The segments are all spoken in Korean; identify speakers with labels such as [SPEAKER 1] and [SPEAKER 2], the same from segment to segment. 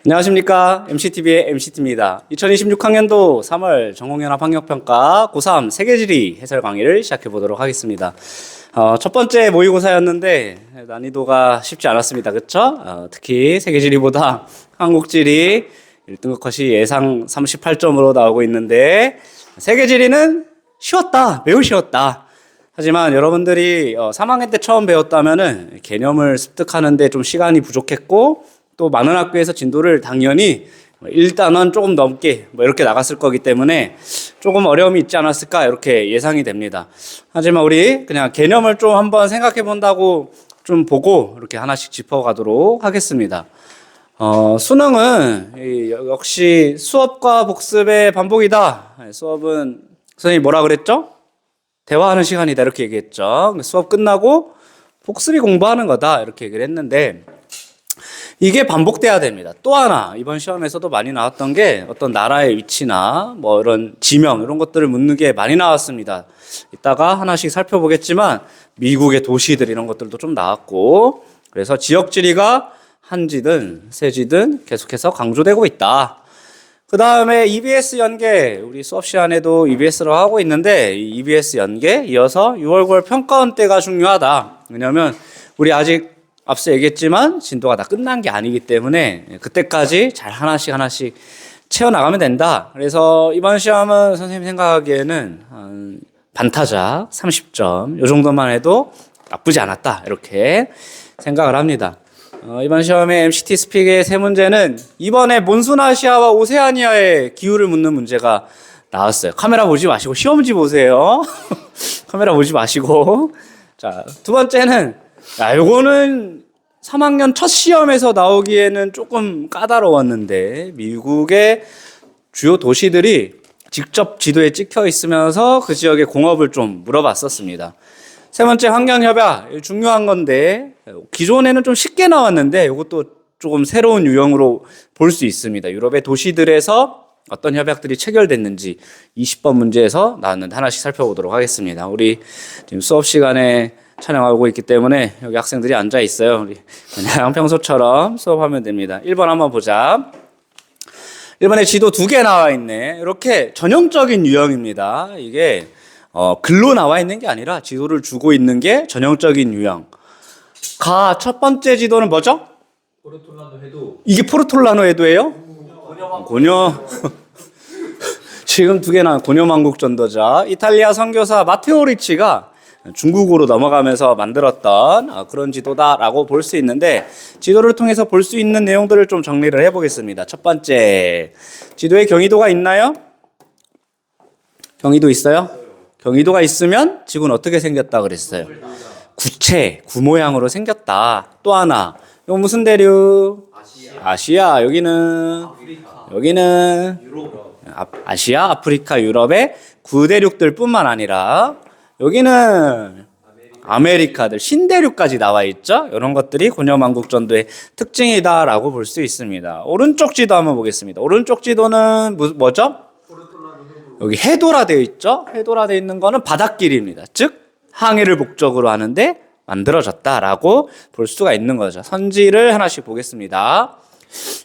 [SPEAKER 1] 안녕하십니까. MCTV의 MCT입니다. 2026학년도 3월 전공연합학력평가 고3 세계지리 해설 강의를 시작해 보도록 하겠습니다. 첫 번째 모의고사였는데 난이도가 쉽지 않았습니다. 그쵸? 특히 세계지리보다 한국지리 1등급 컷이 예상 38점으로 나오고 있는데 세계지리는 쉬웠다. 매우 쉬웠다. 하지만 여러분들이 3학년 때 처음 배웠다면은 개념을 습득하는데 좀 시간이 부족했고 또 많은 학교에서 진도를 당연히 1단원 조금 넘게 이렇게 나갔을 거기 때문에 조금 어려움이 있지 않았을까 이렇게 예상이 됩니다. 하지만 우리 그냥 개념을 좀 한번 생각해 본다고 좀 보고 이렇게 하나씩 짚어가도록 하겠습니다. 수능은 역시 수업과 복습의 반복이다. 수업은 선생님이 뭐라 그랬죠? 대화하는 시간이다 이렇게 얘기했죠. 수업 끝나고 복습이 공부하는 거다 이렇게 얘기를 했는데 이게 반복돼야 됩니다. 또 하나 이번 시험에서도 많이 나왔던 게 어떤 나라의 위치나 이런 지명 이런 것들을 묻는 게 많이 나왔습니다. 이따가 하나씩 살펴보겠지만 미국의 도시들 이런 것들도 좀 나왔고 그래서 지역지리가 한지든 세지든 계속해서 강조되고 있다. 그 다음에 EBS 연계 우리 수업 시간에도 EBS로 하고 있는데 이 EBS 연계 이어서 6월 9월 평가원 때가 중요하다. 왜냐하면 우리 아직 앞서 얘기했지만 진도가 다 끝난 게 아니기 때문에 그때까지 잘 하나씩 채워나가면 된다. 그래서 이번 시험은 선생님 생각하기에는 한 반타작 30점 이 정도만 해도 나쁘지 않았다 이렇게 생각을 합니다. 이번 시험의 MCT 스픽의 세 문제는 이번에 몬순아시아와 오세아니아의 기후를 묻는 문제가 나왔어요. 카메라 보지 마시고 시험지 보세요. 카메라 보지 마시고. 자, 두 번째는 요거는 3학년 첫 시험에서 나오기에는 조금 까다로웠는데 미국의 주요 도시들이 직접 지도에 찍혀 있으면서 그 지역의 공업을 좀 물어봤었습니다. 세 번째 환경협약 중요한 건데 기존에는 좀 쉽게 나왔는데 이것도 조금 새로운 유형으로 볼 수 있습니다. 유럽의 도시들에서 어떤 협약들이 체결됐는지 20번 문제에서 나왔는데 하나씩 살펴보도록 하겠습니다. 우리 지금 수업 시간에 촬영하고 있기 때문에 여기 학생들이 앉아 있어요. 우리 그냥 평소처럼 수업하면 됩니다. 1번 한번 보자. 1번에 지도 2개 나와 있네. 이렇게 전형적인 유형입니다. 이게 글로 나와 있는 게 아니라 지도를 주고 있는 게 전형적인 유형. 첫 번째 지도는 뭐죠?
[SPEAKER 2] 포르톨라노 해도.
[SPEAKER 1] 이게 포르톨라노 해도예요? 고뇨. 지금 2개 나와. 고뇨만국 전도자. 이탈리아 선교사 마테오 리치가 중국으로 넘어가면서 만들었던 그런 지도다라고 볼 수 있는데 지도를 통해서 볼 수 있는 내용들을 좀 정리를 해보겠습니다. 첫 번째, 지도에 경의도가 있나요? 경의도 있어요? 경의도가 있으면 지구는 어떻게 생겼다 그랬어요? 구체, 구 모양으로 생겼다. 또 하나, 이거 무슨 대륙? 아시아. 여기는
[SPEAKER 2] 유럽.
[SPEAKER 1] 아시아, 아프리카, 유럽의 구대륙들 뿐만 아니라 여기는 아메리카들, 신대륙까지 나와 있죠? 이런 것들이 고려만국 전도의 특징이다라고 볼 수 있습니다. 오른쪽 지도 한번 보겠습니다. 오른쪽 지도는 뭐죠? 여기 해도라 되어 있죠? 해도라 되어 있는 거는 바닷길입니다. 즉 항해를 목적으로 하는데 만들어졌다라고 볼 수가 있는 거죠. 선지를 하나씩 보겠습니다.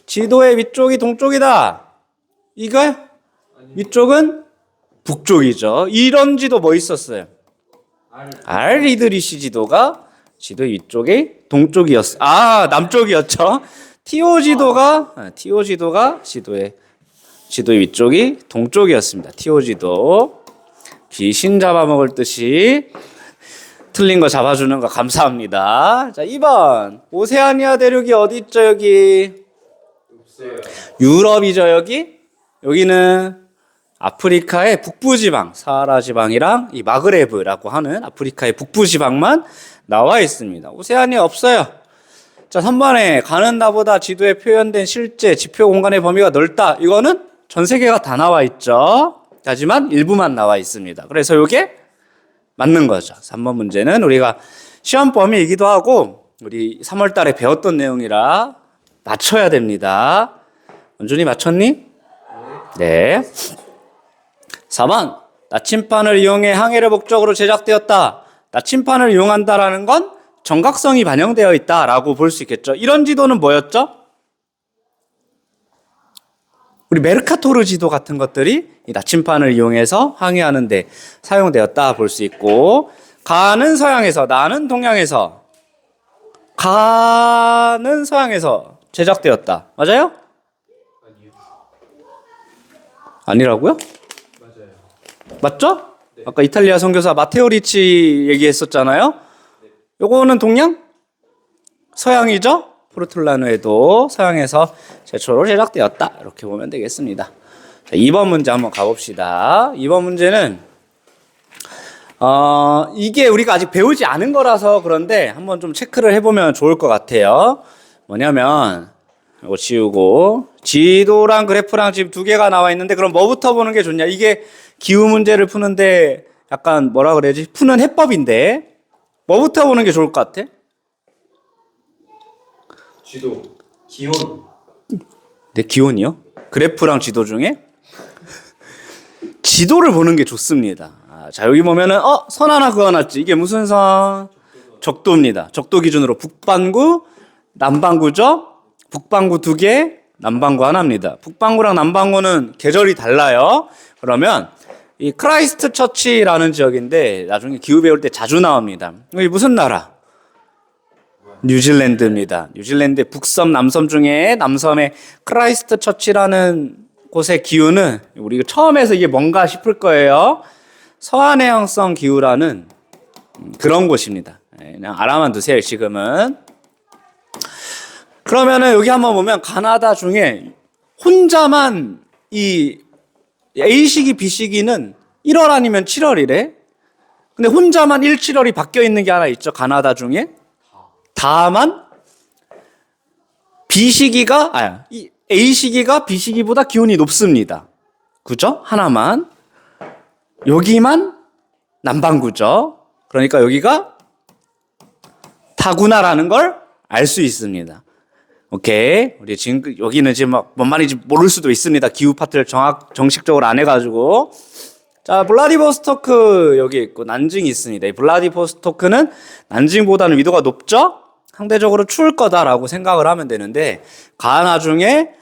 [SPEAKER 1] 지도의 위쪽이 동쪽이다. 이거요? 위쪽은 북쪽이죠. 이런 지도 뭐 있었어요? 알리드리시 지도가 지도 위쪽이 동쪽이었어. 남쪽이었죠. 티오 지도가 지도의 위쪽이 동쪽이었습니다. 티오 지도. 귀신 잡아먹을 듯이 틀린 거 잡아주는 거 감사합니다. 자, 2번. 오세아니아 대륙이 어디 있죠, 여기? 유럽이죠, 여기? 여기는 아프리카의 북부지방, 사하라 지방이랑 이 마그레브라고 하는 아프리카의 북부지방만 나와 있습니다. 오세아니아 없어요. 자, 3번에 가는 나보다 지도에 표현된 실제 지표 공간의 범위가 넓다. 이거는 전 세계가 다 나와 있죠. 하지만 일부만 나와 있습니다. 그래서 이게 맞는 거죠. 3번 문제는 우리가 시험 범위이기도 하고 우리 3월 달에 배웠던 내용이라 맞춰야 됩니다. 원준이 맞췄니? 네. 4번, 나침판을 이용해 항해를 목적으로 제작되었다. 나침판을 이용한다라는 건 정각성이 반영되어 있다라고 볼 수 있겠죠. 이런 지도는 뭐였죠? 우리 메르카토르 지도 같은 것들이 이 나침판을 이용해서 항해하는 데 사용되었다 볼 수 있고, 가는 서양에서, 나는 동양에서, 가는 서양에서 제작되었다. 맞아요?
[SPEAKER 2] 아니요.
[SPEAKER 1] 아니라고요?
[SPEAKER 2] 맞아요.
[SPEAKER 1] 맞죠? 아까 이탈리아 선교사 마테오 리치 얘기했었잖아요. 요거는 동양? 서양이죠? 포르툴라노에도 서양에서 최초로 제작되었다. 이렇게 보면 되겠습니다. 자, 2번 문제 한번 가봅시다. 2번 문제는 이게 우리가 아직 배우지 않은 거라서 그런데 한번 좀 체크를 해보면 좋을 것 같아요. 뭐냐면 이거 지우고, 지도랑 그래프랑 지금 두 개가 나와 있는데, 그럼 뭐부터 보는 게 좋냐? 이게 기후 문제를 푸는데 약간 뭐라 그래야지? 푸는 해법인데 뭐부터 보는 게 좋을 것 같아?
[SPEAKER 2] 지도, 기온,
[SPEAKER 1] 네, 기온이요? 그래프랑 지도 중에? 지도를 보는 게 좋습니다. 자, 여기 보면은, 선 하나 그어놨지. 이게 무슨 선? 적도입니다. 적도 기준으로 북반구, 남반구죠? 북반구 2개, 남반구 하나입니다. 북반구랑 남반구는 계절이 달라요. 그러면, 이 크라이스트 처치라는 지역인데, 나중에 기후 배울 때 자주 나옵니다. 여기 무슨 나라? 뉴질랜드입니다. 뉴질랜드 북섬, 남섬 중에 남섬의 크라이스트 처치라는 곳의 기후는 우리가 처음에서 이게 뭔가 싶을 거예요. 서한해양성 기후라는 그런 곳입니다. 그냥 알아만 두세요, 지금은. 그러면은 여기 한번 보면 가나다 중에 혼자만 이 A시기, B시기는 1월 아니면 7월이래. 근데 혼자만 1, 7월이 바뀌어 있는 게 하나 있죠, 가나다 중에. 다만 A시기가 B시기보다 기온이 높습니다. 그죠? 하나만. 여기만 남반구죠. 그러니까 여기가 타구나라는 걸 알 수 있습니다. 오케이. 우리 지금 여기는 지금 막 뭔 말인지 모를 수도 있습니다. 기후 파트를 정식적으로 안 해가지고. 자, 블라디보스토크 여기 있고 난징이 있습니다. 이 블라디보스토크는 난징보다는 위도가 높죠? 상대적으로 추울 거다라고 생각을 하면 되는데, 가나 중에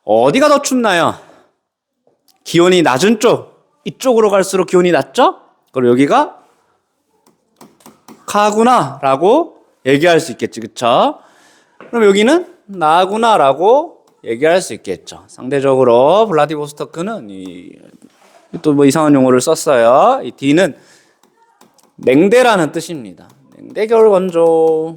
[SPEAKER 1] 어디가 더 춥나요? 기온이 낮은 쪽, 이쪽으로 갈수록 기온이 낮죠? 그리고 여기가 가구나라고 얘기할 수 있겠지, 그쵸? 그럼 여기는 나구나라고 얘기할 수 있겠죠. 상대적으로 블라디보스토크는 또 뭐 이상한 용어를 썼어요. 이 D는 냉대라는 뜻입니다. 냉대 겨울 건조.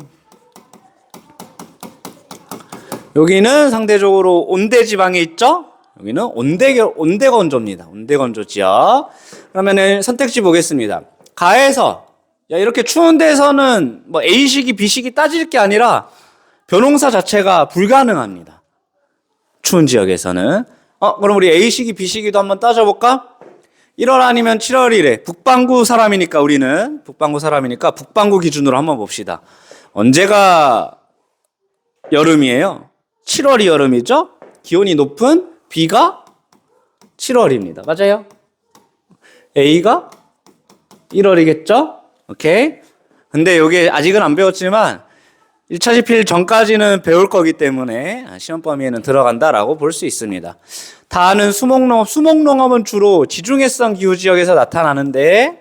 [SPEAKER 1] 여기는 상대적으로 온대 지방에 있죠? 여기는 온대 건조입니다. 온대 건조 지역. 그러면은 선택지 보겠습니다. 가에서, 야, 이렇게 추운 데서는 뭐 A시기, B시기 따질 게 아니라 변홍사 자체가 불가능합니다. 추운 지역에서는. 그럼 우리 A시기, B시기도 한번 따져볼까? 1월 아니면 7월이래. 북반구 사람이니까 우리는. 북반구 사람이니까 북반구 기준으로 한번 봅시다. 언제가 여름이에요? 7월이 여름이죠? 기온이 높은 B가 7월입니다. 맞아요? A가 1월이겠죠? 오케이? 근데 여기 아직은 안 배웠지만 1차 지필 전까지는 배울 거기 때문에 시험 범위에는 들어간다라고 볼 수 있습니다. 다는 수목농업. 수목농업은 주로 지중해성 기후 지역에서 나타나는데,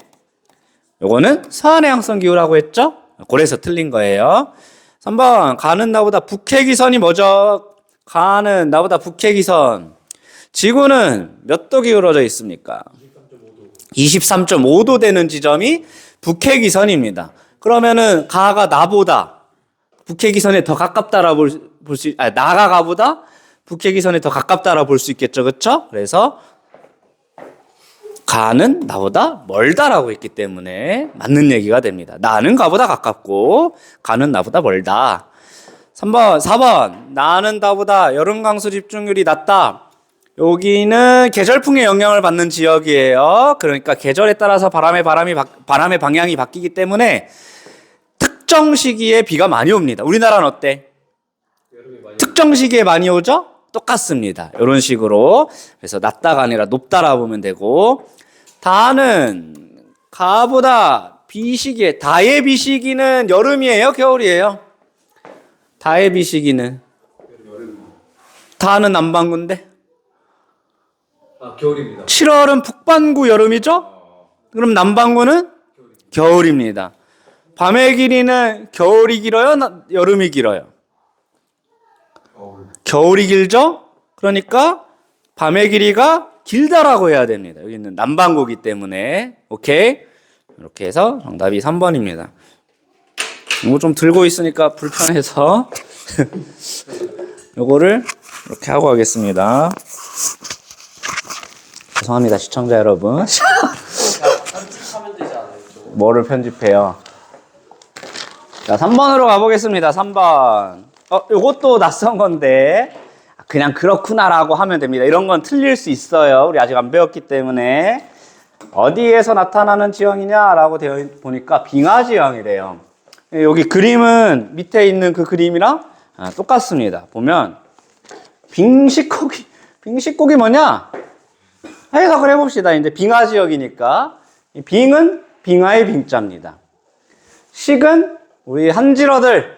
[SPEAKER 1] 요거는 서한해양성 기후라고 했죠? 고래에서 틀린 거예요. 3번, 가는 나보다 북해기선이 뭐죠? 가는 나보다 북해기선. 지구는 몇 도 기울어져 있습니까? 23.5도 되는 지점이 북해기선입니다. 그러면은 가가 나보다 북해기선에 더 가깝다라고 나가 가보다 북해기선에 더 가깝다라고 볼 수 있겠죠, 그렇죠? 그래서 가는 나보다 멀다라고 했기 때문에 맞는 얘기가 됩니다. 나는 가보다 가깝고 가는 나보다 멀다. 4번 나는 나보다 여름 강수 집중률이 낮다. 여기는 계절풍의 영향을 받는 지역이에요. 그러니까 계절에 따라서 바람의 방향이 바뀌기 때문에 특정 시기에 비가 많이 옵니다. 우리나라는 어때? 특정 시기에 많이 오죠? 똑같습니다. 이런 식으로. 그래서 낮다가 아니라 높다라 보면 되고, 다는 가보다 비시기에, 다의 비시기는 여름이에요? 겨울이에요? 다의 비시기는 다는 남반구인데
[SPEAKER 2] 아, 겨울입니다.
[SPEAKER 1] 7월은 북반구 여름이죠? 그럼 남반구는 겨울입니다. 밤의 길이는 겨울이 길어요? 여름이 길어요? 겨울이 길죠? 그러니까 밤의 길이가 길다라고 해야 됩니다. 여기는 남반구기 때문에. 오케이? 이렇게 해서 정답이 3번입니다. 이거 좀 들고 있으니까 불편해서 요거를 이렇게 하고 가겠습니다. 죄송합니다, 시청자 여러분.
[SPEAKER 3] 편집하면 되지 않아요?
[SPEAKER 1] 뭐를 편집해요? 자, 3번으로 가보겠습니다. 3번. 요것도 낯선 건데 그냥 그렇구나라고 하면 됩니다. 이런 건 틀릴 수 있어요. 우리 아직 안 배웠기 때문에. 어디에서 나타나는 지형이냐라고 되어 보니까 빙하 지형이래요. 여기 그림은 밑에 있는 그 그림이랑 똑같습니다. 보면 빙식곡이 뭐냐? 해석을 해봅시다. 이제 빙하 지역이니까 이 빙은 빙하의 빙자입니다. 식은 우리 한질어들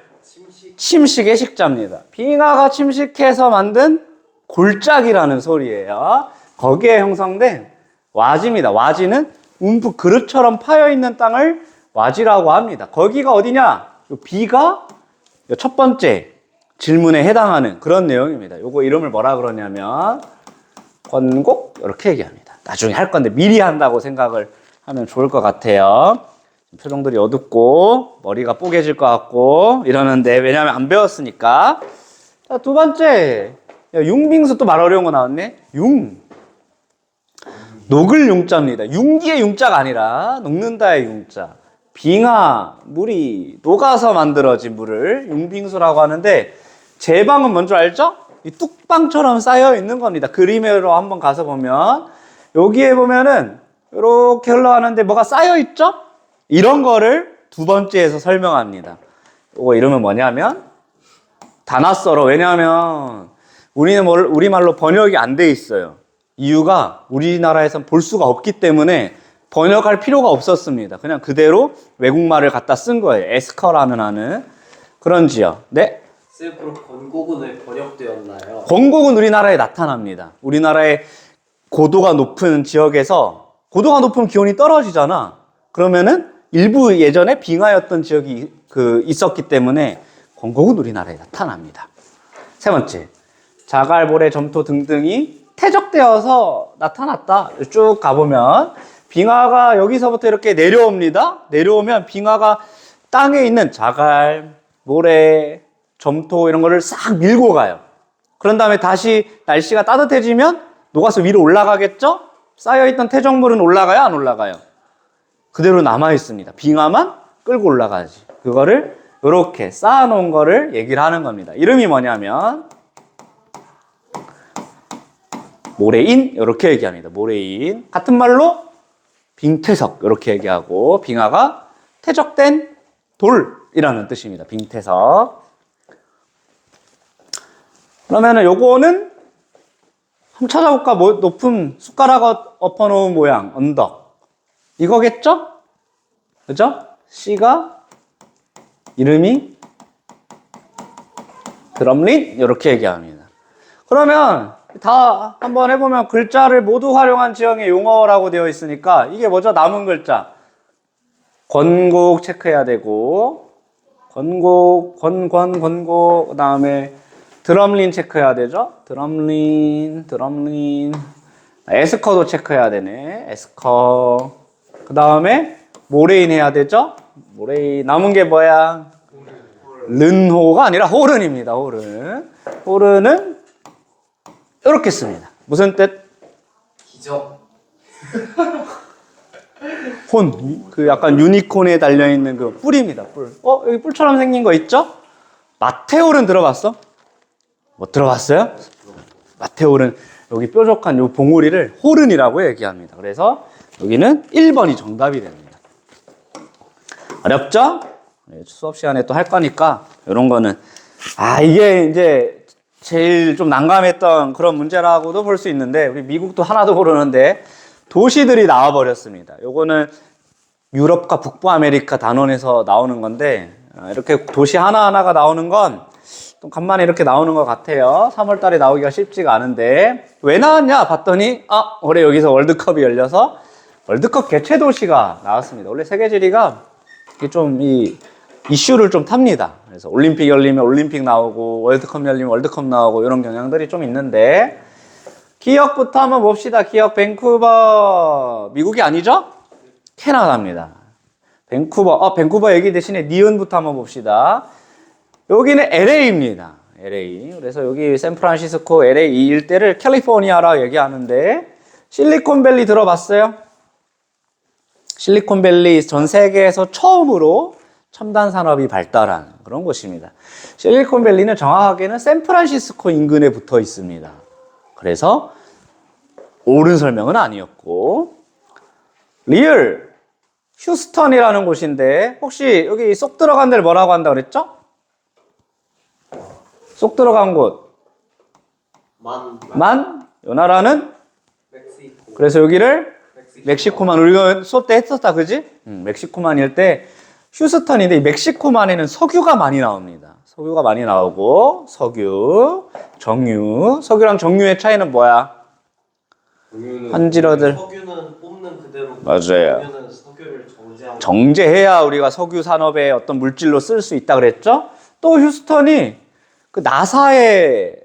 [SPEAKER 1] 침식의 식자입니다. 빙하가 침식해서 만든 골짜기라는 소리예요. 거기에 형성된 와지입니다. 와지는 움푹 그릇처럼 파여있는 땅을 와지라고 합니다. 거기가 어디냐? 비가 첫 번째 질문에 해당하는 그런 내용입니다. 요거 이름을 뭐라 그러냐면 권곡 이렇게 얘기합니다. 나중에 할 건데 미리 한다고 생각을 하면 좋을 것 같아요. 표정들이 어둡고 머리가 뽀개질 것 같고 이러는데 왜냐하면 안 배웠으니까. 자, 두 번째 융빙수 또 말 어려운 거 나왔네. 녹을 융자입니다. 융기의 융자가 아니라 녹는다의 융자. 빙하, 물이 녹아서 만들어진 물을 융빙수라고 하는데 제방은 뭔 줄 알죠? 이 뚝방처럼 쌓여 있는 겁니다. 그림으로 한번 가서 보면 여기에 보면은 이렇게 흘러가는데 뭐가 쌓여 있죠? 이런 거를 두 번째에서 설명합니다. 이거 이름은 뭐냐면 다나썰어. 왜냐하면 우리는 우리말로 번역이 안 돼 있어요. 이유가 우리나라에선 볼 수가 없기 때문에 번역할 필요가 없었습니다. 그냥 그대로 외국말을 갖다 쓴 거예요. 에스커라는 하는 그런 지역. 네?
[SPEAKER 3] 쌤, 그럼 권곡은 왜 번역되었나요?
[SPEAKER 1] 권곡은 우리나라에 나타납니다. 우리나라의 고도가 높은 지역에서 고도가 높으면 기온이 떨어지잖아. 그러면은 일부 예전에 빙하였던 지역이 있었기 때문에 권곡은 우리나라에 나타납니다. 세 번째, 자갈, 모래, 점토 등등이 퇴적되어서 나타났다. 쭉 가보면 빙하가 여기서부터 이렇게 내려옵니다. 내려오면 빙하가 땅에 있는 자갈, 모래, 점토 이런 거를 싹 밀고 가요. 그런 다음에 다시 날씨가 따뜻해지면 녹아서 위로 올라가겠죠? 쌓여있던 퇴적물은 올라가요? 안 올라가요? 그대로 남아있습니다. 빙하만 끌고 올라가지. 그거를 이렇게 쌓아놓은 거를 얘기를 하는 겁니다. 이름이 뭐냐면 모래인 이렇게 얘기합니다. 모래인. 같은 말로 빙퇴석 이렇게 얘기하고 빙하가 퇴적된 돌이라는 뜻입니다. 빙퇴석. 그러면은 요거는 한번 찾아볼까? 높은 숟가락 엎어놓은 모양, 언덕. 이거겠죠? 그죠? C가 이름이 드럼린 이렇게 얘기합니다. 그러면 다 한번 해보면 글자를 모두 활용한 지형의 용어라고 되어 있으니까 이게 뭐죠? 남은 글자. 권곡 체크해야 되고 권곡, 권곡 그 다음에 드럼린 체크해야 되죠? 드럼린 에스커도 체크해야 되네. 에스커 그 다음에 모레인 해야 되죠? 모레인 남은 게 뭐야? 른호가 아니라 호른입니다. 호른은 이렇게 씁니다. 무슨 뜻?
[SPEAKER 3] 기적.
[SPEAKER 1] 약간 유니콘에 달려있는 그 뿔입니다. 뿔. 여기 뿔처럼 생긴 거 있죠? 마테올은 들어봤어? 뭐 들어봤어요? 마테올은 여기 뾰족한 요 봉우리를 호른이라고 얘기합니다. 그래서 여기는 1번이 정답이 됩니다. 어렵죠? 수업 시간에 또 할 거니까 이런 거는 이게 이제 제일 좀 난감했던 그런 문제라고도 볼 수 있는데 우리 미국도 하나도 모르는데 도시들이 나와버렸습니다. 요거는 유럽과 북부 아메리카 단원에서 나오는 건데 이렇게 도시 하나하나가 나오는 건 또 간만에 이렇게 나오는 것 같아요. 3월 달에 나오기가 쉽지가 않은데 왜 나왔냐 봤더니 올해 여기서 월드컵이 열려서 월드컵 개최 도시가 나왔습니다. 원래 세계지리가 좀 이 이슈를 좀 탑니다. 그래서 올림픽 열리면 올림픽 나오고 월드컵 열리면 월드컵 나오고 이런 경향들이 좀 있는데 기억부터 한번 봅시다. 기억 밴쿠버 미국이 아니죠? 캐나다입니다. 밴쿠버 얘기 대신에 니은부터 한번 봅시다. 여기는 LA입니다. LA. 그래서 여기 샌프란시스코, LA 이 일대를 캘리포니아라고 얘기하는데 실리콘밸리 들어봤어요? 실리콘밸리 전 세계에서 처음으로 첨단 산업이 발달한 그런 곳입니다. 실리콘밸리는 정확하게는 샌프란시스코 인근에 붙어 있습니다. 그래서 옳은 설명은 아니었고 리얼 휴스턴이라는 곳인데 혹시 여기 쏙 들어간 데를 뭐라고 한다 그랬죠? 쏙 들어간 곳. 요 나라는?
[SPEAKER 3] 멕시코.
[SPEAKER 1] 그래서 여기를 멕시코만 우리가 수업 때 했었다, 그지? 멕시코만일 때 휴스턴인데 이 멕시코만에는 석유가 많이 나옵니다. 석유가 많이 나오고 석유, 정유. 석유랑 정유의 차이는 뭐야? 한지러들.
[SPEAKER 3] 석유는 뽑는 그대로.
[SPEAKER 1] 맞아요.
[SPEAKER 3] 정유는 석유를 정제하고.
[SPEAKER 1] 정제해야 우리가 석유 산업의 어떤 물질로 쓸 수 있다 그랬죠? 또 휴스턴이 그 나사의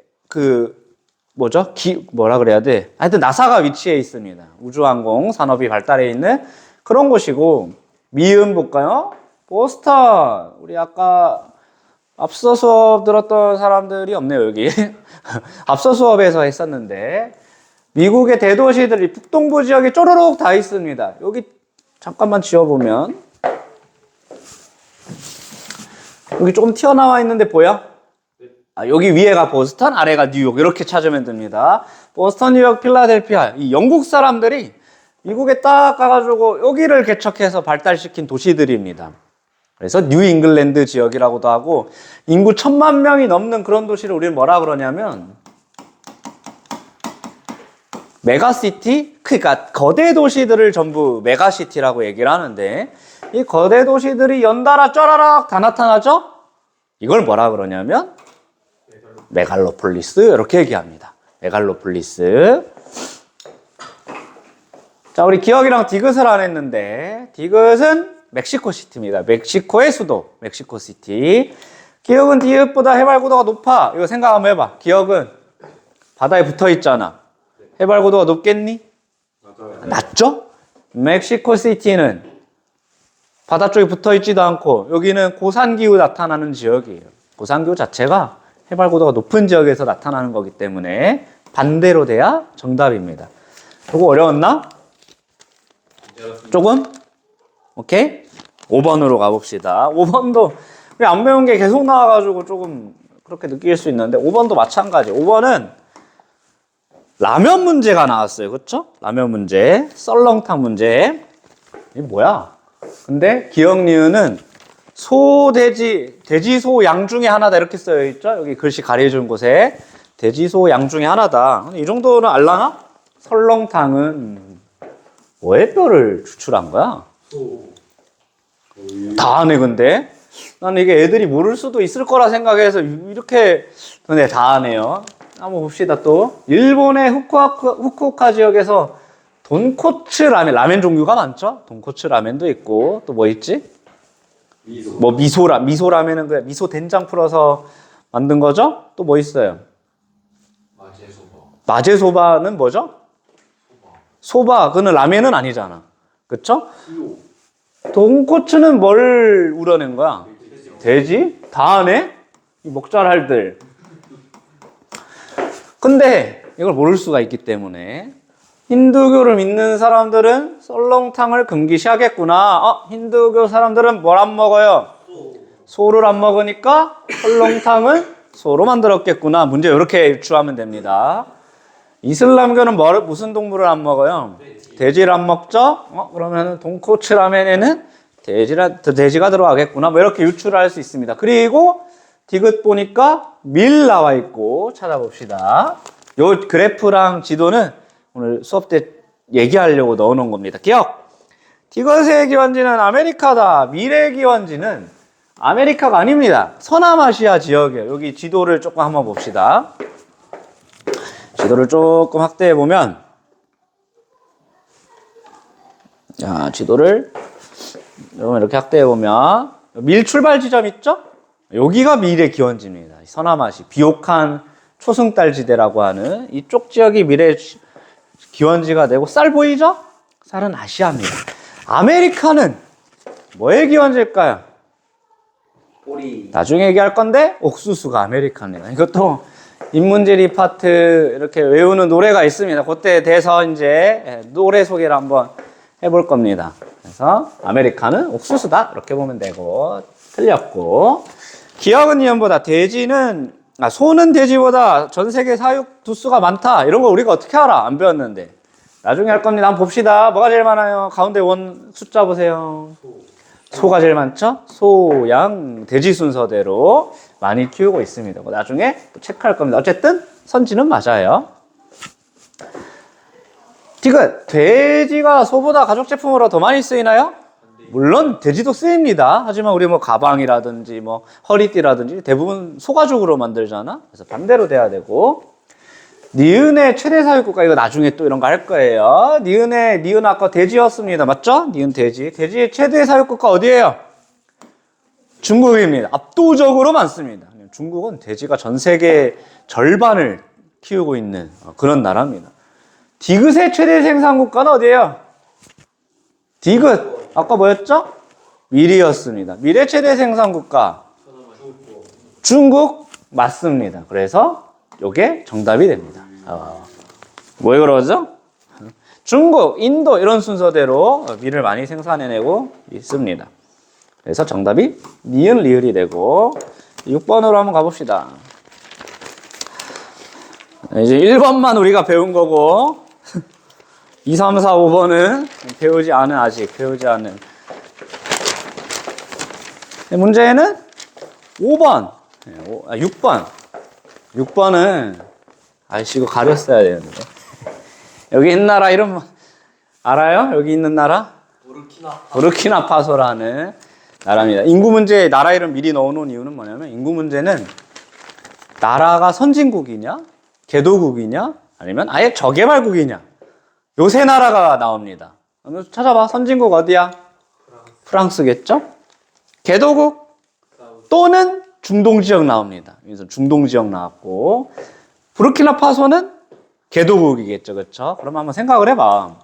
[SPEAKER 1] 뭐라 그래야 돼? 하여튼 나사가 위치해 있습니다. 우주항공 산업이 발달해 있는 그런 곳이고 미음 볼까요? 보스턴. 우리 아까 앞서 수업 들었던 사람들이 없네요, 여기. 앞서 수업에서 했었는데 미국의 대도시들이 북동부 지역에 쪼르륵 다 있습니다. 여기 잠깐만 지워보면 여기 조금 튀어나와 있는데 보여? 여기 위에가 보스턴, 아래가 뉴욕 이렇게 찾으면 됩니다. 보스턴, 뉴욕, 필라델피아 이 영국 사람들이 미국에 딱 가가지고 여기를 개척해서 발달시킨 도시들입니다. 그래서 뉴 잉글랜드 지역이라고도 하고 인구 1000만 명이 넘는 그런 도시를 우리는 뭐라 그러냐면 메가시티? 그러니까 거대 도시들을 전부 메가시티라고 얘기를 하는데 이 거대 도시들이 연달아 쫘라락 다 나타나죠? 이걸 뭐라 그러냐면 메갈로폴리스 이렇게 얘기합니다. 메갈로폴리스. 자, 우리 기억이랑 디귿을 안 했는데 디귿은 멕시코 시티입니다. 멕시코의 수도 멕시코시티. 기억은 디귿보다 해발고도가 높아. 이거 생각 한번 해봐. 기억은 바다에 붙어 있잖아. 해발고도가 높겠니?
[SPEAKER 2] 맞아요.
[SPEAKER 1] 낮죠? 멕시코시티는 바다 쪽에 붙어 있지도 않고 여기는 고산기후 나타나는 지역이에요. 고산기후 자체가 해발고도가 높은 지역에서 나타나는 거기 때문에 반대로 돼야 정답입니다. 이거 어려웠나? 조금? 오케이? 5번으로 가봅시다. 5번도 안 배운 게 계속 나와가지고 조금 그렇게 느낄 수 있는데 5번도 마찬가지. 5번은 라면 문제가 나왔어요. 그렇죠? 라면 문제, 썰렁탕 문제. 이게 뭐야? 근데 기억 니은은 소, 돼지, 소, 양 중에 하나다 이렇게 써여 있죠? 여기 글씨 가려준 곳에 돼지, 소, 양 중에 하나다. 근데 이 정도는 알라나? 설렁탕은 뭐의 뼈를 추출한 거야? 다 아네. 근데 나는 이게 애들이 모를 수도 있을 거라 생각해서 이렇게. 근데 다 아네요. 한번 봅시다. 또 일본의 후쿠오카 지역에서 돈코츠 라면 종류가 많죠? 돈코츠 라면도 있고 또 뭐 있지? 미소 라면은 그냥 미소 된장 풀어서 만든 거죠? 또 뭐 있어요? 마제소바는 뭐죠? 소바. 그는 라면은 아니잖아. 그쵸? 돈코츠는 뭘 우려낸 거야? 돼지? 다 하네? 이 먹잘알들. 근데 이걸 모를 수가 있기 때문에 힌두교를 믿는 사람들은 썰렁탕을 금기시하겠구나. 힌두교 사람들은 뭘 안 먹어요? 소를 안 먹으니까 썰렁탕을 소로 만들었겠구나. 문제 이렇게 유추하면 됩니다. 이슬람교는 무슨 동물을 안 먹어요? 돼지를 안 먹죠? 그러면 돈코츠 라면에는 돼지가 들어가겠구나. 뭐 이렇게 유추를 할 수 있습니다. 그리고 디귿 보니까 밀 나와 있고 찾아봅시다. 요 그래프랑 지도는 오늘 수업 때 얘기하려고 넣어놓은 겁니다. 기억! 디귿의 기원지는 아메리카다. 밀의 기원지는 아메리카가 아닙니다. 서남아시아 지역이에요. 여기 지도를 조금 한번 봅시다. 지도를 조금 확대해 보면, 자, 지도를 이렇게 확대해 보면 밀 출발 지점 있죠? 여기가 밀의 기원지입니다. 서남아시 비옥한 초승달지대라고 하는 이쪽 지역이 밀의 기원지가 되고, 쌀 보이죠? 쌀은 아시아입니다. 아메리카는 뭐의 기원지일까요?
[SPEAKER 3] 보리.
[SPEAKER 1] 나중에 얘기할 건데 옥수수가 아메리카입니다. 이것도 인문지리 파트 이렇게 외우는 노래가 있습니다. 그때 돼서 이제 노래 소개를 한번 해볼 겁니다. 그래서 아메리카는 옥수수다 이렇게 보면 되고, 틀렸고, 기억은 이연보다 소는 돼지보다 전 세계 사육 두수가 많다 이런 거 우리가 어떻게 알아? 안 배웠는데. 나중에 할 겁니다. 한번 봅시다. 뭐가 제일 많아요? 가운데 원 숫자 보세요. 소가 제일 많죠? 소, 양, 돼지 순서대로 많이 키우고 있습니다. 나중에 또 체크할 겁니다. 어쨌든 선지는 맞아요. 디귿, 돼지가 소보다 가죽 제품으로 더 많이 쓰이나요? 물론 돼지도 쓰입니다. 하지만 우리 뭐 가방이라든지 뭐 허리띠라든지 대부분 소가죽으로 만들잖아. 그래서 반대로 돼야 되고. 니은의 최대 사육국가, 이거 나중에 또 이런 거 할 거예요. 니은 아까 돼지였습니다. 맞죠? 니은 돼지. 돼지의 최대 사육국가 어디예요? 중국입니다. 압도적으로 많습니다. 중국은 돼지가 전 세계 절반을 키우고 있는 그런 나라입니다. 디귿의 최대 생산국가는 어디예요? 디귿. 아까 뭐였죠? 밀이었습니다. 밀의 최대 생산국가. 중국 맞습니다. 그래서 이게 정답이 됩니다. 왜 그러죠? 중국, 인도 이런 순서대로 밀을 많이 생산해내고 있습니다. 그래서 정답이 니은 리을이 되고, 6번으로 한번 가봅시다. 이제 1번만 우리가 배운 거고 2, 3, 4, 5번은 아직 배우지 않은. 문제는 5번, 6번. 6번은 이거 가렸어야 되는데. 여기 있는 나라 이름 알아요? 여기 있는 나라? 부르키나파소라는 나라입니다. 인구 문제에 나라 이름 미리 넣어놓은 이유는 뭐냐면, 인구 문제는 나라가 선진국이냐, 개도국이냐, 아니면 아예 저개발국이냐, 요 세 나라가 나옵니다. 그러면 찾아봐. 선진국 어디야? 프랑스겠죠? 개도국 또는 중동 지역 나옵니다. 그래서 중동 지역 나왔고, 부르키나파소는 개도국이겠죠, 그렇죠? 그럼 한번 생각을 해봐.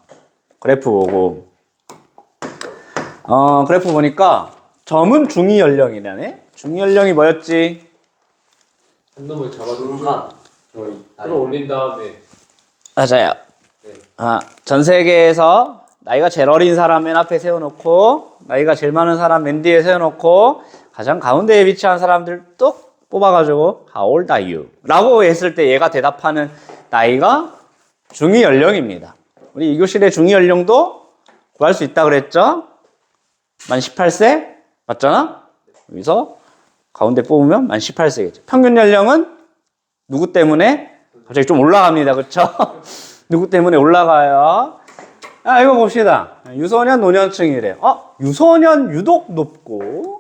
[SPEAKER 1] 그래프 보고, 그래프 보니까 점은 중위 연령이라네. 중위 연령이 뭐였지?
[SPEAKER 2] 한 놈을 잡아주고 끌어올린 다음에.
[SPEAKER 1] 맞아요.
[SPEAKER 2] 네.
[SPEAKER 1] 전 세계에서 나이가 제일 어린 사람 맨 앞에 세워놓고, 나이가 제일 많은 사람 맨 뒤에 세워놓고, 가장 가운데에 위치한 사람들 뚝 뽑아가지고 How old are you? 라고 했을 때 얘가 대답하는 나이가 중위 연령입니다. 우리 2교실의 중위 연령도 구할 수 있다 그랬죠? 만 18세? 맞잖아? 여기서 가운데 뽑으면 만 18세겠죠. 평균 연령은 누구 때문에? 갑자기 좀 올라갑니다. 그렇죠? 누구 때문에 올라가요? 이거 봅시다. 유소년, 노년층이래. 유소년 유독 높고,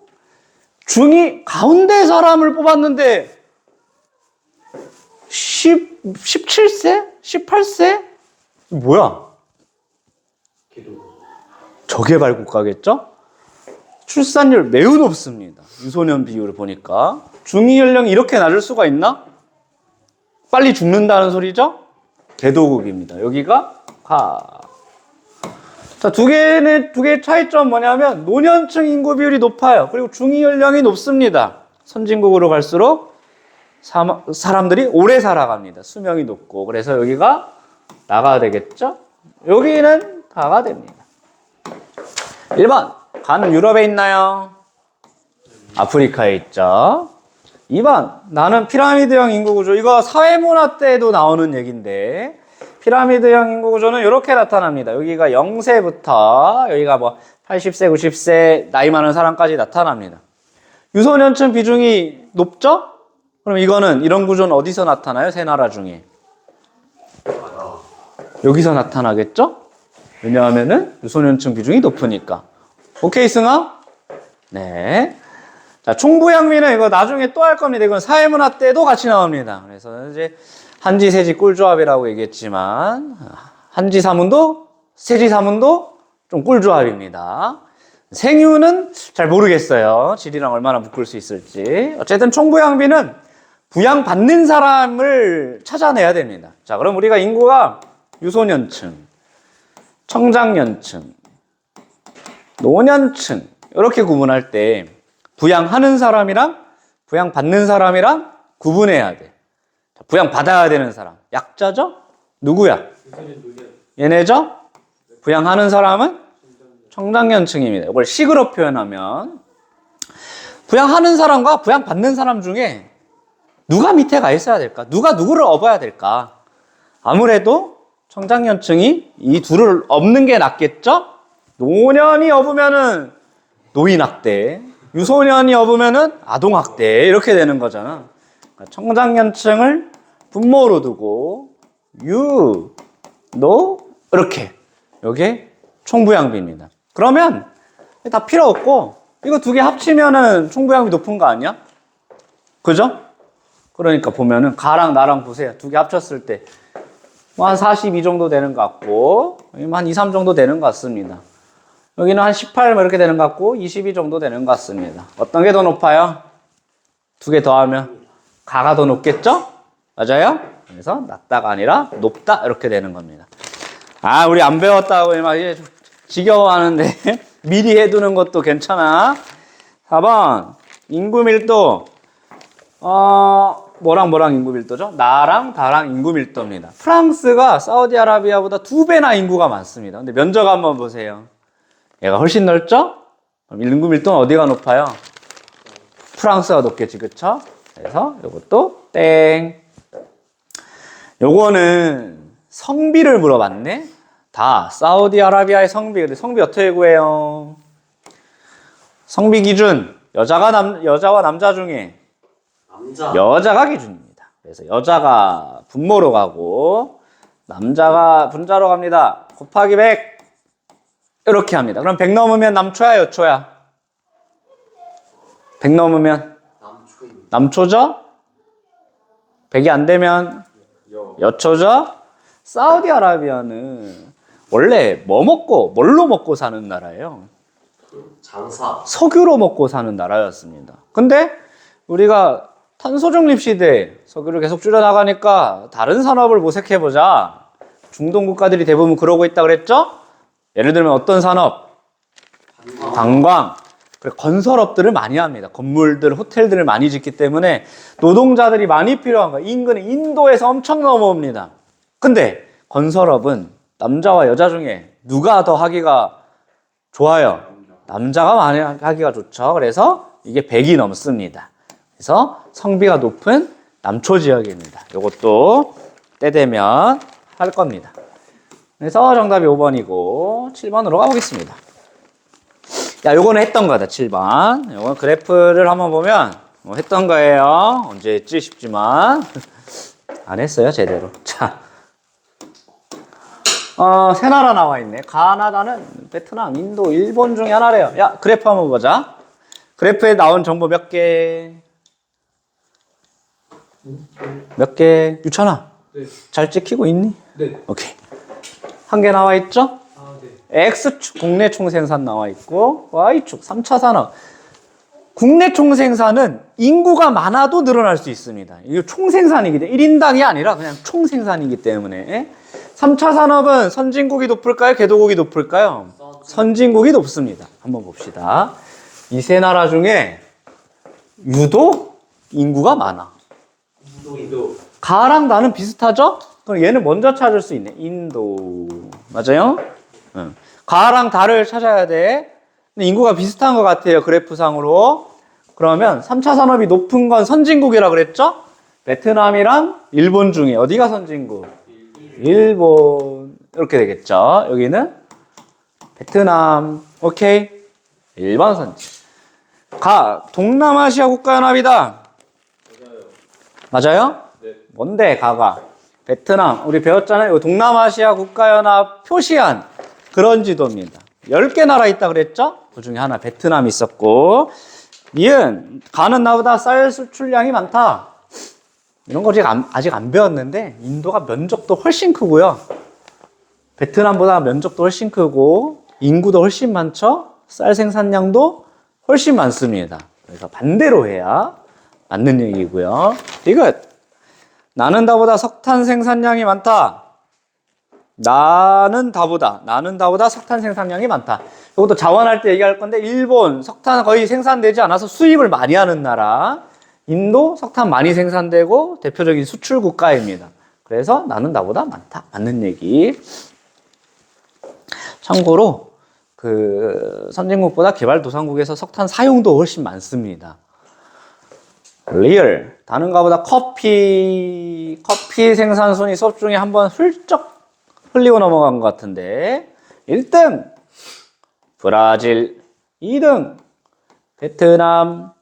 [SPEAKER 1] 중위 가운데 사람을 뽑았는데 17세? 18세? 뭐야? 저개발 국가겠죠? 출산율 매우 높습니다. 유소년 비율을 보니까. 중위 연령이 이렇게 낮을 수가 있나? 빨리 죽는다는 소리죠? 개도국입니다. 여기가 자, 두 개의 차이점 뭐냐면, 노년층 인구 비율이 높아요. 그리고 중위 연령이 높습니다. 선진국으로 갈수록 사람들이 오래 살아갑니다. 수명이 높고. 그래서 여기가 나가 되겠죠? 여기는 다가 됩니다. 1번. 간 유럽에 있나요? 아프리카에 있죠. 2번. 나는 피라미드형 인구구조. 이거 사회문화 때도 나오는 얘기인데, 피라미드형 인구구조는 이렇게 나타납니다. 여기가 0세부터 여기가 뭐 80세, 90세 나이 많은 사람까지 나타납니다. 유소년층 비중이 높죠? 그럼 이런 구조는 어디서 나타나요? 세 나라 중에. 여기서 나타나겠죠? 왜냐하면은 유소년층 비중이 높으니까. 오케이, 승아? 네. 자, 충부양미는 이거 나중에 또 할 겁니다. 이건 사회문화 때도 같이 나옵니다. 그래서 이제 한지 세지 꿀조합이라고 얘기했지만 한지 사문도 세지 사문도 좀 꿀조합입니다. 생유는 잘 모르겠어요. 질이랑 얼마나 묶을 수 있을지. 어쨌든 총부양비는 부양받는 사람을 찾아내야 됩니다. 자, 그럼 우리가 인구가 유소년층, 청장년층, 노년층 이렇게 구분할 때 부양하는 사람이랑 부양받는 사람이랑 구분해야 돼. 부양받아야 되는 사람. 약자죠? 누구야? 얘네죠? 부양하는 사람은 청장년층입니다. 이걸 식으로 표현하면 부양하는 사람과 부양받는 사람 중에 누가 밑에 가 있어야 될까? 누가 누구를 업어야 될까? 아무래도 청장년층이 이 둘을 업는 게 낫겠죠? 노년이 업으면은 노인학대, 유소년이 업으면은 아동학대 이렇게 되는 거잖아. 그러니까 청장년층을 분모로 두고 유, 노 이렇게 요게 총부양비입니다. 그러면 다 필요 없고 이거 두 개 합치면은 총부양비 높은 거 아니야? 그죠? 그러니까 보면은 가랑 나랑 보세요. 두 개 합쳤을 때 뭐 한 42 정도 되는 것 같고 한 2, 3 정도 되는 것 같습니다. 여기는 한 18 뭐 이렇게 되는 것 같고 22 정도 되는 것 같습니다. 어떤 게 더 높아요? 두 개 더하면 가가 더 높겠죠? 맞아요? 그래서 낮다가 아니라 높다 이렇게 되는 겁니다. 아, 우리 안 배웠다고 막 이제 지겨워하는데 미리 해두는 것도 괜찮아. 4번 인구 밀도. 뭐랑 인구 밀도죠? 나랑 다랑 인구 밀도입니다. 프랑스가 사우디아라비아보다 2배나 인구가 많습니다. 근데 면적 한번 보세요. 얘가 훨씬 넓죠? 그럼 인구 밀도는 어디가 높아요? 프랑스가 높겠지, 그쵸? 그래서 요것도 땡. 요거는 성비를 물어봤네? 다 사우디아라비아의 성비. 근데 성비 어떻게 구해요? 성비 기준. 여자와 남자 중에 여자가 기준입니다. 그래서 여자가 분모로 가고 남자가 분자로 갑니다. 곱하기 100 이렇게 합니다. 그럼 100 넘으면 남초야 여초야? 100 넘으면 남초죠? 100이 안 되면 여초죠? 사우디아라비아는 원래 뭘로 먹고 사는 나라예요?
[SPEAKER 3] 장사.
[SPEAKER 1] 석유로 먹고 사는 나라였습니다. 근데 우리가 탄소 중립 시대에 석유를 계속 줄여나가니까 다른 산업을 모색해보자. 중동 국가들이 대부분 그러고 있다 그랬죠? 예를 들면 어떤 산업? 관광. 그래, 건설업들을 많이 합니다. 건물들, 호텔들을 많이 짓기 때문에 노동자들이 많이 필요한 거예요. 인근에 인도에서 엄청 넘어옵니다. 근데 건설업은 남자와 여자 중에 누가 더 하기가 좋아요? 남자가 많이 하기가 좋죠. 그래서 이게 100이 넘습니다. 그래서 성비가 높은 남초 지역입니다. 이것도 때 되면 할 겁니다. 그래서 정답이 5번이고 7번으로 가보겠습니다. 야, 요거는 했던 거다. 7번. 요건 그래프를 한번 보면 했던 거예요. 언제 했지 싶지만 안 했어요, 제대로. 자, 세 나라 나와 있네. 가나다는 베트남, 인도, 일본 중에 하나래요. 야, 그래프 한번 보자. 그래프에 나온 정보 몇 개? 몇 개? 유찬아.
[SPEAKER 2] 네.
[SPEAKER 1] 잘 찍히고 있니?
[SPEAKER 2] 네.
[SPEAKER 1] 오케이. 한 개 나와 있죠?
[SPEAKER 2] 아, 네.
[SPEAKER 1] X축 국내 총생산 나와 있고 Y축 3차 산업. 국내 총생산은 인구가 많아도 늘어날 수 있습니다. 이게 총생산이기 때문에 1인당이 아니라 그냥 총생산이기 때문에 3차 산업은 선진국이 높을까요? 개도국이 높을까요? 선진국이 높습니다. 한번 봅시다. 이 세 나라 중에 유독 인구가 많아.
[SPEAKER 2] 인도.
[SPEAKER 1] 가랑 나는 비슷하죠? 그럼 얘는 먼저 찾을 수 있네. 인도. 맞아요? 응. 가랑 다를 찾아야 돼. 근데 인구가 비슷한 것 같아요. 그래프상으로. 그러면 3차 산업이 높은 건 선진국이라 그랬죠? 베트남이랑 일본 중에 어디가 선진국? 일본. 이렇게 되겠죠? 여기는 베트남. 오케이. 일반 선진. 동남아시아 국가연합이다. 맞아요?
[SPEAKER 2] 네.
[SPEAKER 1] 뭔데 가가? 베트남. 우리 배웠잖아요. 동남아시아 국가연합 표시한 그런 지도입니다. 10개 나라 있다 그랬죠? 그 중에 하나 베트남이 있었고, 니은 가는 나보다 쌀 수출량이 많다. 이런 거 아직 안 배웠는데 인도가 면적도 훨씬 크고요. 베트남보다 면적도 훨씬 크고 인구도 훨씬 많죠. 쌀 생산량도 훨씬 많습니다. 그래서 반대로 해야 맞는 얘기고요. 이것 나는 다보다 석탄 생산량이 많다. 나는 다보다 석탄 생산량이 많다. 이것도 자원할 때 얘기할 건데 일본 석탄 거의 생산되지 않아서 수입을 많이 하는 나라. 인도 석탄 많이 생산되고 대표적인 수출 국가입니다. 그래서 나는 나보다 많다. 맞는 얘기. 참고로 그 선진국보다 개발도상국에서 석탄 사용도 훨씬 많습니다. 리얼 다른 가보다 커피 생산 순위 수업 중에 한번 훌쩍 흘리고 넘어간 것 같은데 1등 브라질, 2등 베트남,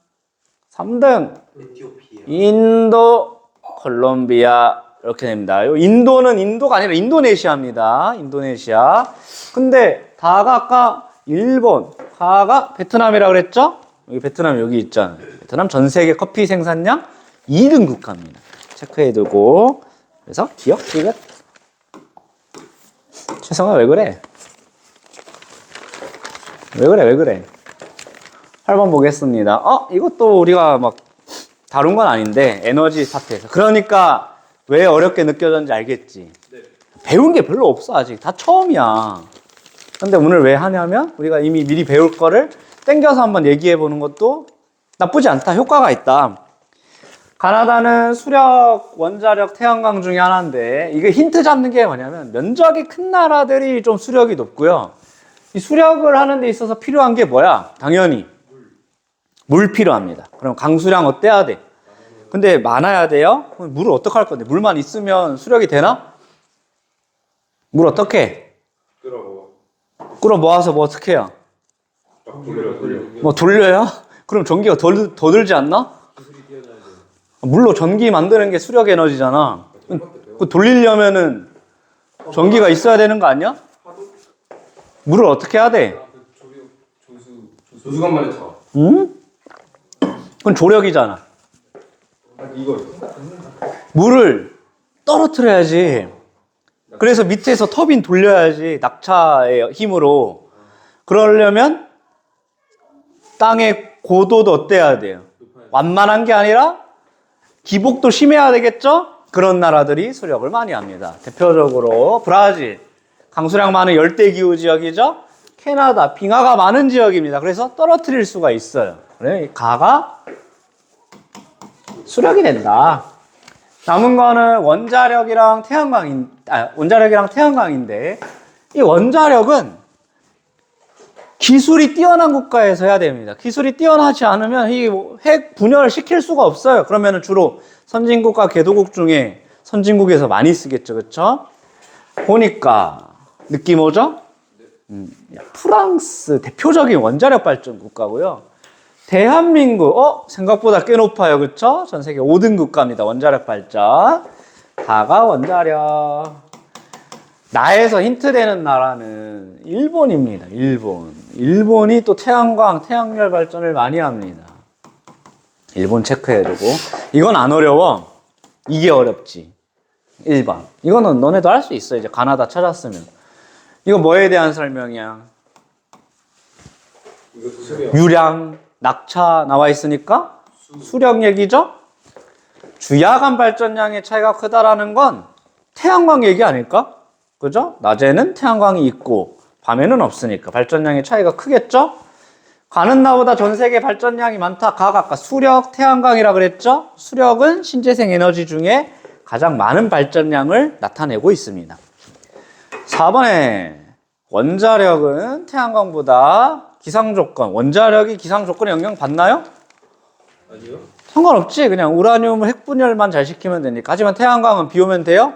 [SPEAKER 1] 3등
[SPEAKER 3] 에티오피아.
[SPEAKER 1] 인도, 콜롬비아 이렇게 됩니다. 인도는 인도가 아니라 인도네시아입니다. 인도네시아. 근데 다가 아까 일본, 가가 베트남이라고 그랬죠? 여기 베트남 여기 있잖아요. 베트남 전 세계 커피 생산량 2등 국가입니다. 체크해두고. 그래서 기억 지긋. 최성아 왜 그래? 왜 그래? 8번 보겠습니다. 이것도 우리가 막 다룬 건 아닌데 에너지 파트에서. 그러니까 왜 어렵게 느껴졌는지 알겠지?
[SPEAKER 3] 네.
[SPEAKER 1] 배운 게 별로 없어 아직. 다 처음이야. 근데 오늘 왜 하냐면 우리가 이미 미리 배울 거를 땡겨서 한번 얘기해 보는 것도 나쁘지 않다. 효과가 있다. 가나다는 수력, 원자력, 태양광 중에 하나인데 이게 힌트 잡는 게 뭐냐면 면적이 큰 나라들이 좀 수력이 높고요. 이 수력을 하는 데 있어서 필요한 게 뭐야? 당연히 물 필요합니다. 그럼 강수량 어때야 돼? 근데 많아야 돼요? 그럼 물을 어떻게 할 건데? 물만 있으면 수력이 되나? 물 어떻게 해? 끌어 모아서 뭐 어떻게 해요? 뭐 돌려요? 그럼 전기가 더 들지 않나? 물로 전기 만드는 게 수력 에너지잖아. 그 돌리려면은 전기가 있어야 되는 거 아니야? 물을 어떻게 해야 돼?
[SPEAKER 3] 조수관만에 차.
[SPEAKER 1] 응? 그건 조력이잖아.
[SPEAKER 3] 이거.
[SPEAKER 1] 물을 떨어뜨려야지. 그래서 밑에서 터빈 돌려야지. 낙차의 힘으로. 그러려면 땅의 고도도 어때야 돼요? 완만한 게 아니라 기복도 심해야 되겠죠? 그런 나라들이 수력을 많이 합니다. 대표적으로 브라질, 강수량 많은 열대기후 지역이죠? 캐나다, 빙하가 많은 지역입니다. 그래서 떨어뜨릴 수가 있어요. 그래, 가가 수력이 된다. 남은 거는 원자력이랑 태양광인데 이 원자력은 기술이 뛰어난 국가에서 해야 됩니다. 기술이 뛰어나지 않으면 이 핵 분열을 시킬 수가 없어요. 그러면 주로 선진국과 개도국 중에 선진국에서 많이 쓰겠죠. 그렇죠? 보니까 느낌 오죠? 프랑스 대표적인 원자력 발전 국가고요. 대한민국 생각보다 꽤 높아요. 그렇죠? 전 세계 5등 국가입니다. 원자력 발전. 다가 원자력. 나에서 힌트 되는 나라는 일본입니다. 일본이 또 태양광, 태양열 발전을 많이 합니다. 일본 체크해두고. 이건 안 어려워. 이게 어렵지. 1번. 이거는 너네도 할 수 있어. 이제 가나다 찾았으면. 이거 뭐에 대한 설명이야? 유량, 낙차 나와 있으니까 수력 얘기죠? 주야간 발전량의 차이가 크다라는 건 태양광 얘기 아닐까? 그죠? 낮에는 태양광이 있고 밤에는 없으니까 발전량의 차이가 크겠죠? 가는 나보다 전 세계 발전량이 많다. 가가 아까 수력, 태양광이라 그랬죠? 수력은 신재생 에너지 중에 가장 많은 발전량을 나타내고 있습니다. 4번에 원자력은 태양광보다 기상조건, 원자력이 기상조건에 영향 받나요?
[SPEAKER 3] 아니요.
[SPEAKER 1] 상관없지. 그냥 우라늄을 핵분열만 잘 시키면 되니까. 하지만 태양광은 비 오면 돼요?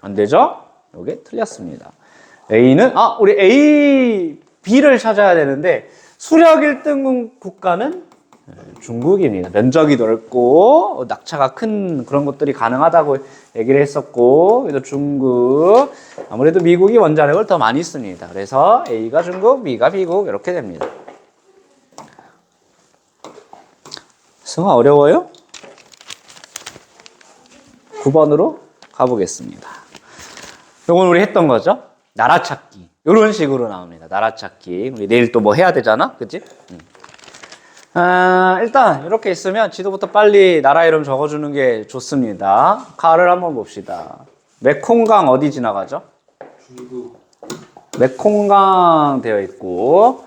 [SPEAKER 1] 안 되죠? 이게 틀렸습니다. A는 우리 A, B를 찾아야 되는데 수력 1등 국가는 중국입니다. 면적이 넓고 낙차가 큰 그런 것들이 가능하다고 얘기를 했었고, 그래서 중국, 아무래도 미국이 원자력을 더 많이 씁니다. 그래서 A가 중국, B가 미국 이렇게 됩니다. 승아 어려워요? 9번으로 가보겠습니다. 이건 우리 했던 거죠. 나라 찾기. 이런 식으로 나옵니다. 나라 찾기. 우리 내일 또 뭐 해야 되잖아. 그치? 일단 이렇게 있으면 지도부터 빨리 나라 이름 적어주는 게 좋습니다. 가를 한번 봅시다. 메콩강 어디 지나가죠?
[SPEAKER 3] 중국.
[SPEAKER 1] 메콩강 되어 있고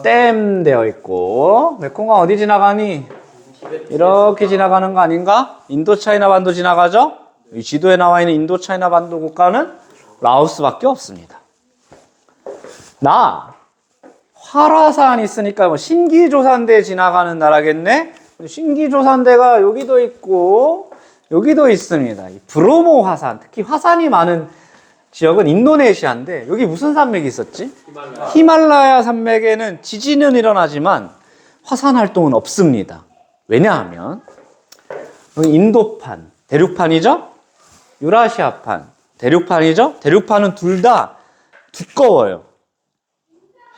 [SPEAKER 1] 댐 되어 있고 메콩강 어디 지나가니? 이렇게 지나가는 거 아닌가? 인도차이나 반도 지나가죠? 이 지도에 나와 있는 인도차이나 반도 국가는 라오스밖에 없습니다. 나 활화산 있으니까 뭐 신기조산대 지나가는 나라겠네? 신기조산대가 여기도 있고 여기도 있습니다. 이 브로모 화산, 특히 화산이 많은 지역은 인도네시아인데 여기 무슨 산맥이 있었지? 히말라야 산맥에는 지진은 일어나지만 화산 활동은 없습니다. 왜냐하면 여기 인도판, 대륙판이죠? 유라시아판, 대륙판이죠? 대륙판은 둘 다 두꺼워요.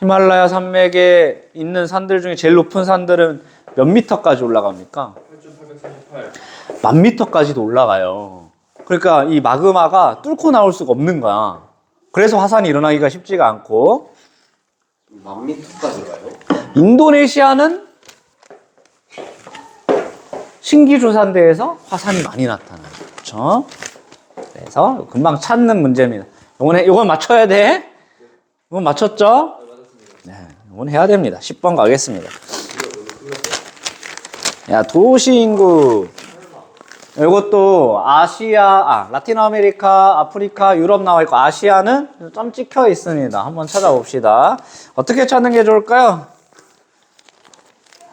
[SPEAKER 1] 히말라야 산맥에 있는 산들 중에 제일 높은 산들은 몇 미터까지 올라갑니까?
[SPEAKER 3] 8,838.
[SPEAKER 1] 10,000미터까지도 올라가요. 그러니까 이 마그마가 뚫고 나올 수가 없는 거야. 그래서 화산이 일어나기가 쉽지가 않고
[SPEAKER 2] 10,000m까지 가요?
[SPEAKER 1] 인도네시아는 신기조산대에서 화산이 많이 나타나요. 그렇죠? 그래서 금방 찾는 문제입니다. 이건 맞춰야 돼. 이건 맞췄죠? 네, 이건 해야 됩니다. 10번 가겠습니다. 야, 도시 인구. 이것도 라틴 아메리카, 아프리카, 유럽 나와 있고 아시아는 점 찍혀 있습니다. 한번 찾아봅시다. 어떻게 찾는 게 좋을까요?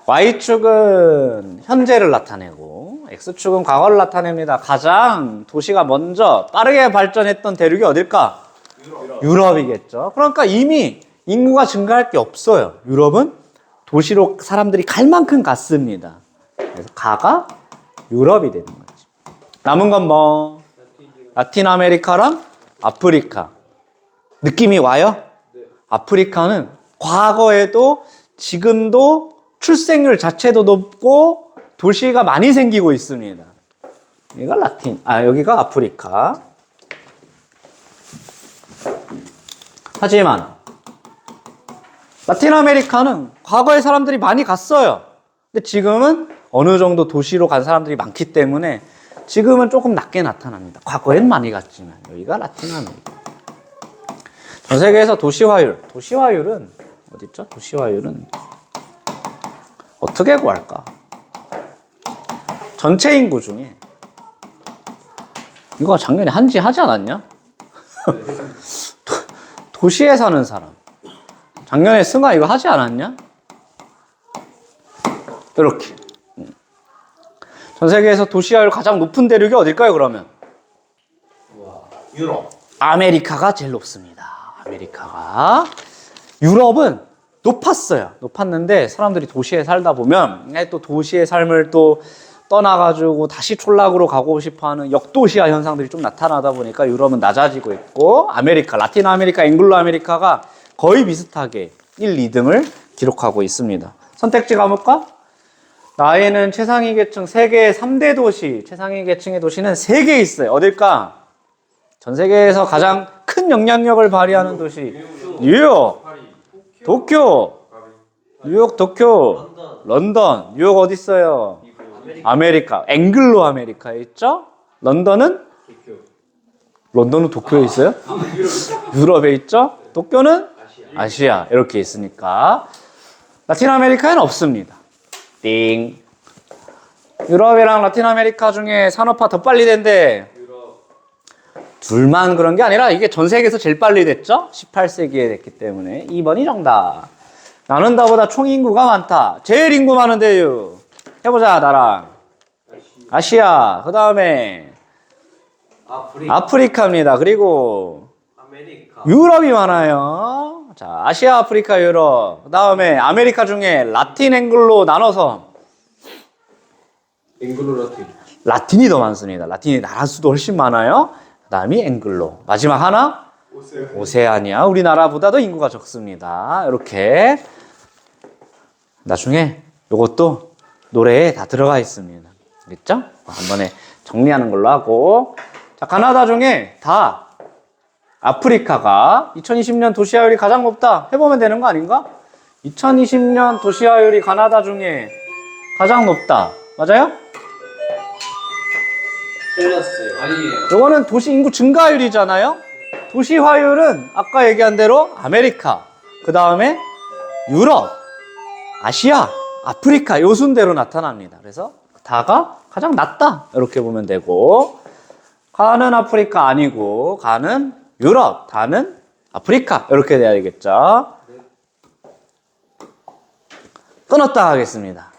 [SPEAKER 1] Y축은 현재를 나타내고 X축은 과거를 나타냅니다. 가장 도시가 먼저 빠르게 발전했던 대륙이 어딜까? 유럽이겠죠. 그러니까 이미 인구가 증가할 게 없어요. 유럽은 도시로 사람들이 갈 만큼 갔습니다. 그래서 가가 유럽이 되는 거지. 남은 건 뭐? 라틴 아메리카랑 아프리카. 느낌이 와요? 아프리카는 과거에도 지금도 출생률 자체도 높고 도시가 많이 생기고 있습니다. 여기가 아프리카. 하지만 라틴 아메리카는 과거에 사람들이 많이 갔어요. 근데 지금은 어느 정도 도시로 간 사람들이 많기 때문에 지금은 조금 낮게 나타납니다. 과거엔 많이 갔지만 여기가 라틴 아메리카. 전 세계에서 도시화율은 어디 있죠? 도시화율은 어떻게 구할까? 전체 인구 중에 이거 작년에 한지 하지 않았냐? 도시에 사는 사람 작년에 승아 이거 하지 않았냐? 이렇게 전 세계에서 도시화율 가장 높은 대륙이 어딜까요 그러면?
[SPEAKER 2] 유럽.
[SPEAKER 1] 아메리카가 제일 높습니다. 아메리카가. 유럽은 높았는데 사람들이 도시에 살다 보면 또 도시의 삶을 또 떠나가지고 다시 촌락으로 가고 싶어하는 역도시화 현상들이 좀 나타나다 보니까 유럽은 낮아지고 있고 라틴 아메리카, 앵글로 아메리카가 거의 비슷하게 1, 2등을 기록하고 있습니다. 선택지 가볼까? 나에는 최상위 계층 세계 3대 도시, 최상위 계층의 도시는 3개 있어요. 어딜까? 전 세계에서 가장 큰 영향력을 발휘하는 도시. 뉴욕, 도쿄, 뉴욕, 도쿄, 런던. 뉴욕 어디 있어요? 아메리카, 앵글로 아메리카에 있죠? 런던은 도쿄에 있어요? 유럽에 있죠? 도쿄는 아시아. 이렇게 있으니까 라틴 아메리카에는 없습니다. 띵. 유럽이랑 라틴 아메리카 중에 산업화 더 빨리 된대. 둘만 그런 게 아니라 이게 전 세계에서 제일 빨리 됐죠? 18세기에 됐기 때문에 2번이 정답. 나는 나보다 총 인구가 많다. 제일 인구 많은데요. 해보자 나랑. 아시아. 그 다음에 아프리카입니다. 그리고
[SPEAKER 2] 아메리카.
[SPEAKER 1] 유럽이 많아요. 자, 아시아, 아프리카, 유럽. 그 다음에 아메리카 중에 라틴, 앵글로 나눠서
[SPEAKER 3] 앵글로 라틴.
[SPEAKER 1] 라틴이 더 많습니다. 라틴이 나라 수도 훨씬 많아요. 그 다음이 앵글로. 마지막 하나? 오세아니아. 우리나라보다도 인구가 적습니다. 이렇게. 나중에 이것도 노래에 다 들어가 있습니다. 알겠죠? 한 번에 정리하는 걸로 하고. 자, 가나다 중에 다 아프리카가 2020년 도시화율이 가장 높다 해보면 되는 거 아닌가? 2020년 도시화율이 가나다 중에 가장 높다. 맞아요?
[SPEAKER 2] 틀렸어요.
[SPEAKER 3] 아니에요.
[SPEAKER 1] 이거는 도시 인구 증가율이잖아요. 도시화율은 아까 얘기한 대로 아메리카, 그 다음에 유럽, 아시아, 아프리카 요 순대로 나타납니다. 그래서 다가 가장 낮다 이렇게 보면 되고, 가는 아프리카 아니고 가는 유럽, 다는 아프리카 이렇게 돼야 되겠죠. 끊었다 하겠습니다.